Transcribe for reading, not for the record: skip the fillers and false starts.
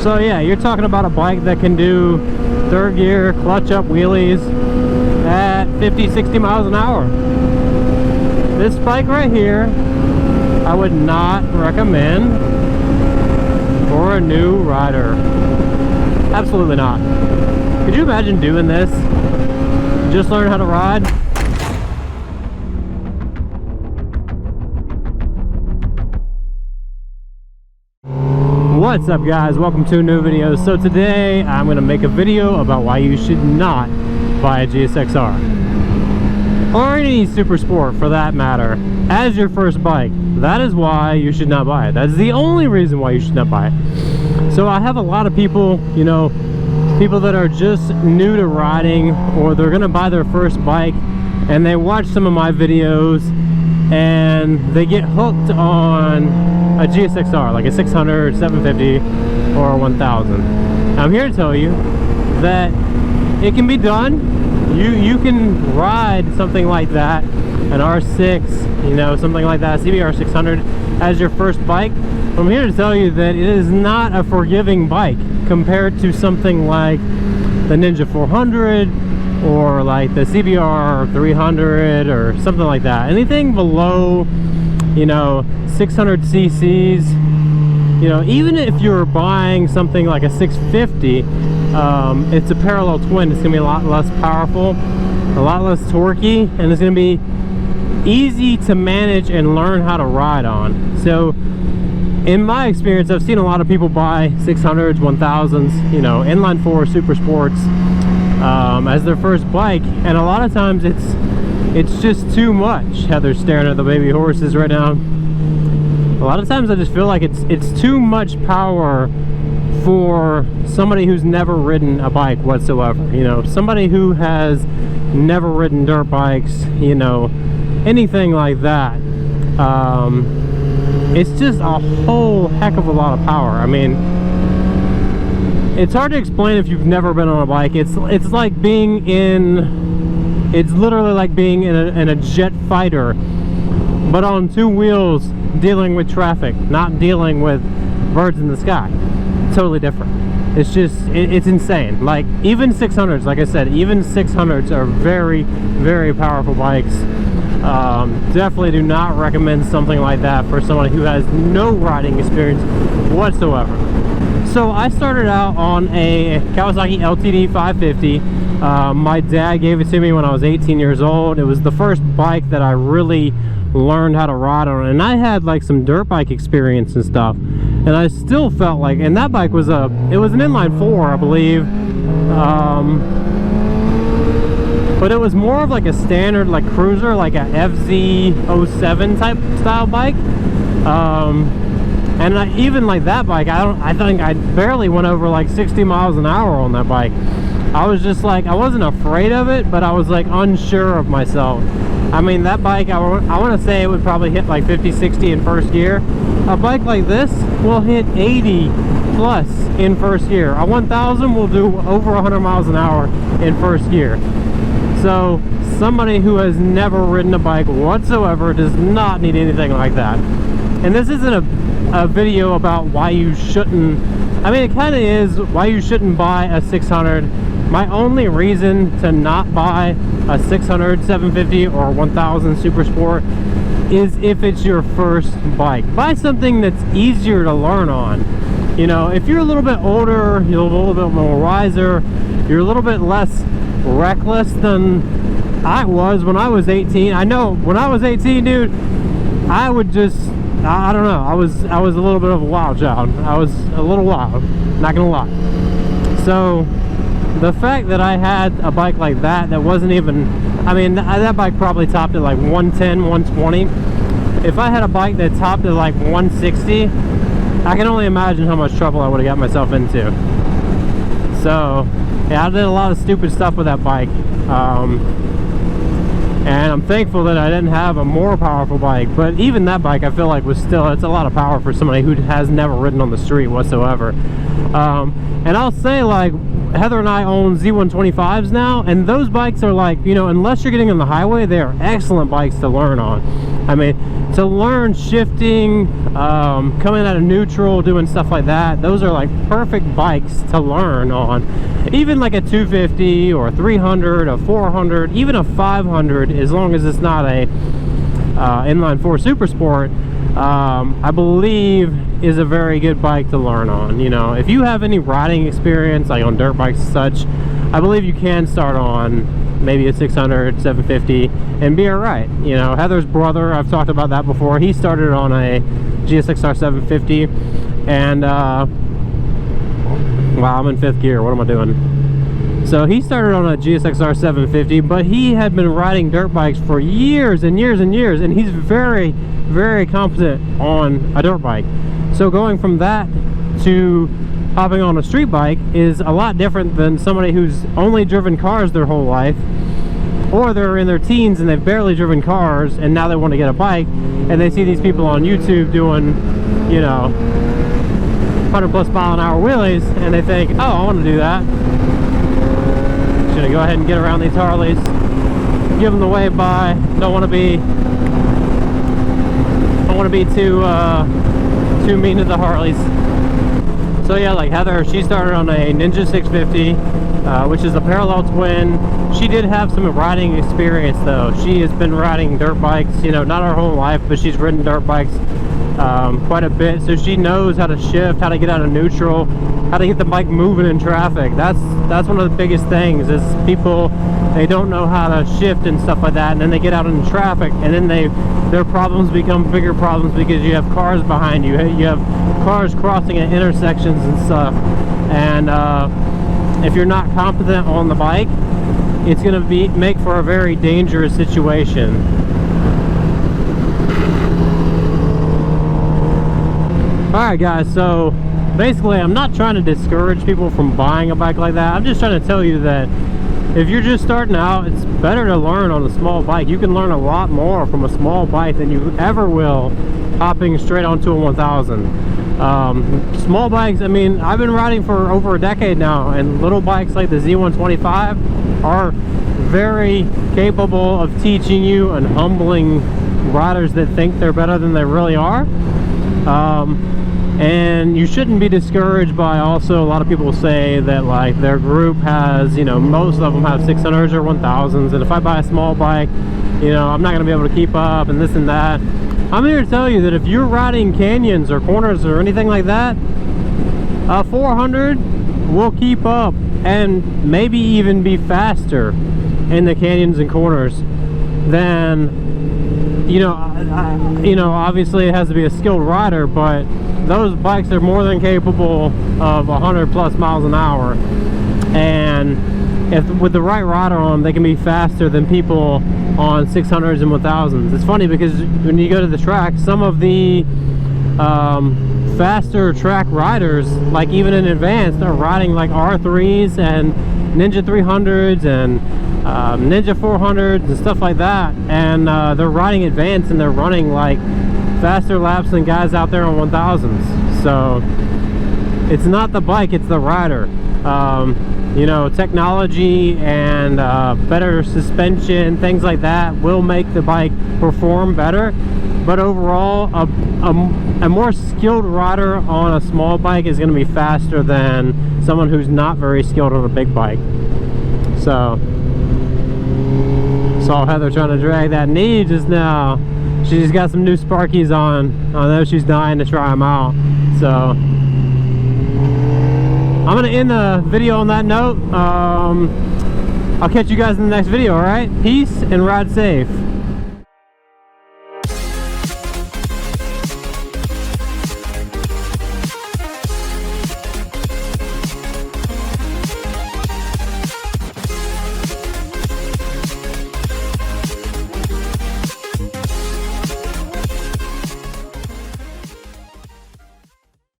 So yeah, you're talking about a bike that can do third gear, clutch up wheelies at 50-60 miles an hour. This bike right here, I would not recommend for a new rider. Absolutely not. Could you imagine doing this? Just learn how to ride? What's up guys, welcome to a new video. So today I'm going to make a video about why you should not buy a GSX-R or any super sport for that matter as your first bike. That is why you should not buy it. That's the only reason why you should not buy it. So I have a lot of people, you know, people that are just new to riding, or they're going to buy their first bike and they watch some of my videos and they get hooked on a GSX-R, like a 600, 750, or a 1000. I'm here to tell you that it can be done. You can ride something like that, an R6, you know, something like that, CBR 600 as your first bike. I'm here to tell you that it is not a forgiving bike compared to something like the Ninja 400 or like the CBR 300 or something like that. Anything below, you know, 600 cc's, you know, even if you're buying something like a 650, it's a parallel twin. It's gonna be a lot less powerful, a lot less torquey, and it's gonna be easy to manage and learn how to ride on. So in my experience, I've seen a lot of people buy 600s, 1000s, you know, inline 4 super sports as their first bike, and a lot of times it's just too much. Heather's staring at the baby horses right now. A lot of times I just feel like it's too much power for somebody who's never ridden a bike whatsoever. You know, somebody who has never ridden dirt bikes, you know, anything like that. It's just a whole heck of a lot of power. I mean, it's hard to explain if you've never been on a bike. It's like being in, it's literally like being in a jet fighter, but on two wheels, dealing with traffic, not dealing with birds in the sky. Totally different. It's just, it's insane. Like, even 600s, like I said, even 600s are very, very powerful bikes. Definitely do not recommend something like that for somebody who has no riding experience whatsoever. So I started out on a Kawasaki LTD 550. My dad gave it to me when I was 18 years old. It was the first bike that I really learned how to ride on, and I had like some dirt bike experience and stuff, and I still felt like, and that bike was it was an inline 4, I believe, but it was more of like a standard like cruiser, like a FZ07 type style bike. And even like that bike, I think I barely went over like 60 miles an hour on that bike. I was just like, I wasn't afraid of it, but I was like unsure of myself. I mean, that bike, I want to say it would probably hit like 50, 60 in first gear. A bike like this will hit 80 plus in first gear. A 1000 will do over 100 miles an hour in first gear. So somebody who has never ridden a bike whatsoever does not need anything like that. And this isn't a video about why you shouldn't, I mean, it kind of is why you shouldn't buy a 600. My only reason to not buy a 600, 750, or 1000 Super Sport is if it's your first bike. Buy something that's easier to learn on. You know, if you're a little bit older, you're a little bit more wiser, you're a little bit less reckless than I was when I was 18. I know when I was 18, dude, I would just, I don't know, I was a little bit of a wild child. I was a little wild, not gonna lie. So the fact that I had a bike like that wasn't even, I mean, that bike probably topped at like 110, 120. If I had a bike that topped at like 160, I can only imagine how much trouble I would have got myself into. So yeah, I did a lot of stupid stuff with that bike. And I'm thankful that I didn't have a more powerful bike, but even that bike I feel like was still, it's a lot of power for somebody who has never ridden on the street whatsoever. And I'll say, like, Heather and I own Z125s now, and those bikes are like, you know, unless you're getting on the highway, they are excellent bikes to learn on. I mean, to learn shifting, coming out of neutral, doing stuff like that. Those are like perfect bikes to learn on. Even like a 250 or a 300, a 400, even a 500, as long as it's not a inline 4 super sport, I believe is a very good bike to learn on. You know, if you have any riding experience like on dirt bikes and such, I believe you can start on maybe a 600, 750 and be alright. You know, Heather's brother, I've talked about that before, he started on a GSXR 750 and wow, I'm in 5th gear, what am I doing? So he started on a GSXR 750, but he had been riding dirt bikes for years and years and years, and he's very, very competent on a dirt bike. So going from that to hopping on a street bike is a lot different than somebody who's only driven cars their whole life, or they're in their teens and they've barely driven cars and now they want to get a bike, and they see these people on YouTube doing, you know, 100+ mile an hour wheelies, and they think, oh, I want to do that. Should I go ahead and get around these Harleys, give them the wave by, don't want to be too mean to the Harleys. So yeah, like Heather, she started on a Ninja 650, which is a parallel twin. She did have some riding experience though. She has been riding dirt bikes, you know, not her whole life, but she's ridden dirt bikes quite a bit. So she knows how to shift, how to get out of neutral, how to get the bike moving in traffic. That's one of the biggest things is people, they don't know how to shift and stuff like that, and then they get out in traffic, and then their problems become bigger problems because you have cars behind you. You have cars crossing at intersections and stuff, and if you're not competent on the bike, it's going to make for a very dangerous situation. Alright guys, so basically I'm not trying to discourage people from buying a bike like that. I'm just trying to tell you that if you're just starting out, it's better to learn on a small bike. You can learn a lot more from a small bike than you ever will hopping straight onto a 1000. Small bikes, I mean, I've been riding for over a decade now, and little bikes like the Z125 are very capable of teaching you and humbling riders that think they're better than they really are. And you shouldn't be discouraged by, also a lot of people say that like their group has, you know, most of them have 600s or 1000s, and if I buy a small bike, you know, I'm not going to be able to keep up and this and that. I'm here to tell you that if you're riding canyons or corners or anything like that, a 400 will keep up and maybe even be faster in the canyons and corners than, you know, obviously it has to be a skilled rider, but those bikes are more than capable of 100+ miles an hour, and if with the right rider on them, they can be faster than people on 600s and 1000s. It's funny because when you go to the track, some of the faster track riders, like even in advanced, are riding like R3s and Ninja 300s and Ninja 400s and stuff like that, and they're riding advanced and they're running like faster laps than guys out there on 1000s. So it's not the bike, it's the rider. You know, technology and better suspension, things like that will make the bike perform better, but overall a more skilled rider on a small bike is going to be faster than someone who's not very skilled on a big bike. So saw Heather trying to drag that knee just now. She's got some new Sparkies on. I know she's dying to try them out. So I'm gonna end the video on that note. I'll catch you guys in the next video. All right, peace and ride safe.